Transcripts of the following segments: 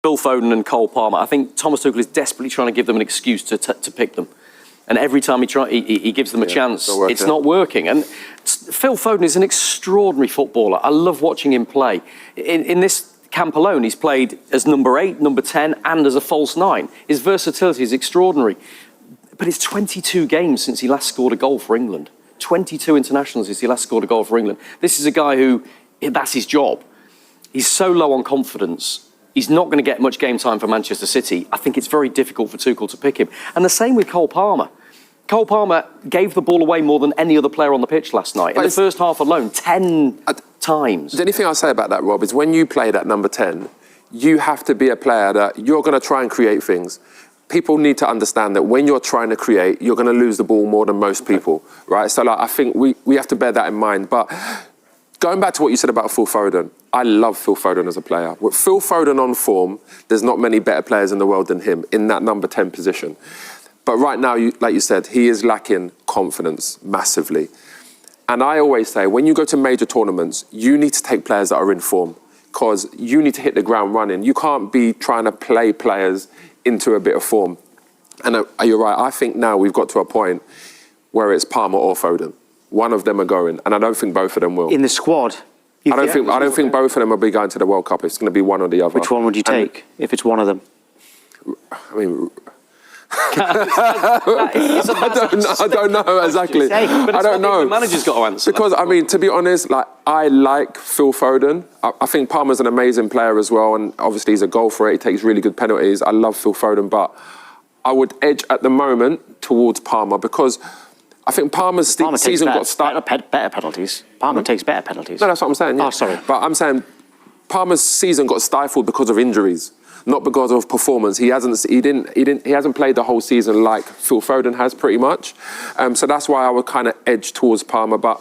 Phil Foden and Cole Palmer. I think Thomas Tuchel is desperately trying to give them an excuse to pick them. And every time he gives them a chance, it's not working. And Phil Foden is an extraordinary footballer. I love watching him play. In this camp alone, he's played as number 8, number 10, and as a false 9. His versatility is extraordinary. But it's 22 games since he last scored a goal for England. 22 internationals since he last scored a goal for England. This is a guy who, that's his job. He's so low on confidence. He's not going to get much game time for Manchester City. I think it's very difficult for Tuchel to pick him. And the same with Cole Palmer. Cole Palmer gave the ball away more than any other player on the pitch last night. In the first half alone, 10 times. The only thing I'll say about that, Rob, is when you play that number 10, you have to be a player that you're going to try and create things. People need to understand that when you're trying to create, you're going to lose the ball more than most people, right? So I think we have to bear that in mind. But going back to what you said about Phil Foden, I love Phil Foden as a player. With Phil Foden on form, there's not many better players in the world than him in that number 10 position. But right now, like you said, he is lacking confidence massively. And I always say, when you go to major tournaments, you need to take players that are in form because you need to hit the ground running. You can't be trying to play players into a bit of form. And you're right, I think now we've got to a point where it's Palmer or Foden. One of them are going, and I don't think both of them will. In the squad? I don't think both of them will be going to the World Cup. It's going to be one or the other. Which one would you take if it's one of them? I mean... I don't know exactly. I don't know. The manager's got to answer. Because, I mean, to be honest, I like Phil Foden. I think Palmer's an amazing player as well, and obviously he's a goal threat. He takes really good penalties. I love Phil Foden, but I would edge at the moment towards Palmer because I think Palmer's season got started. Better penalties. Palmer takes better penalties. No, that's what I'm saying. Yeah. Oh, sorry. But I'm saying Palmer's season got stifled because of injuries. Not because of performance. He hasn't played the whole season like Phil Foden has pretty much. So that's why I would kind of edge towards Palmer. But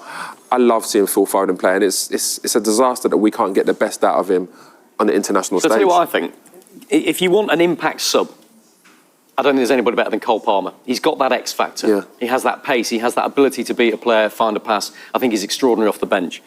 I love seeing Phil Foden play, and it's a disaster that we can't get the best out of him on the international stage. I'll tell you what I think. If you want an impact sub, I don't think there's anybody better than Cole Palmer. He's got that X factor. Yeah. He has that pace. He has that ability to beat a player, find a pass. I think he's extraordinary off the bench.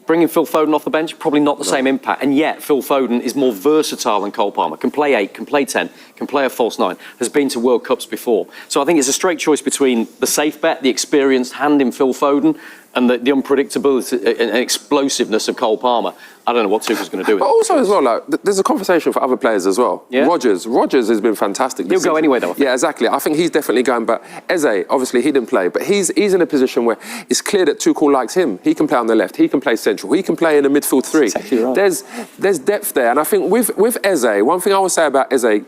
Bringing Phil Foden off the bench, probably not the same impact. And yet, Phil Foden is more versatile than Cole Palmer. Can play 8, can play 10, can play a false 9. Has been to World Cups before. So I think it's a straight choice between the safe bet, the experienced hand in Phil Foden, and the unpredictability and explosiveness of Cole Palmer. I don't know what Tuchel's going to do with it. But also as well, there's a conversation for other players as well. Yeah? Rodgers has been fantastic. He'll go anyway, though. Yeah, exactly. I think he's definitely going. But Eze, obviously, he didn't play. But he's in a position where it's clear that Tuchel likes him. He can play on the left. He can play central. He can play in the midfield 3. That's exactly right. There's depth there. And I think with Eze, one thing I would say about Eze,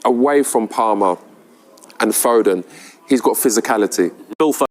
away from Palmer and Foden, he's got physicality.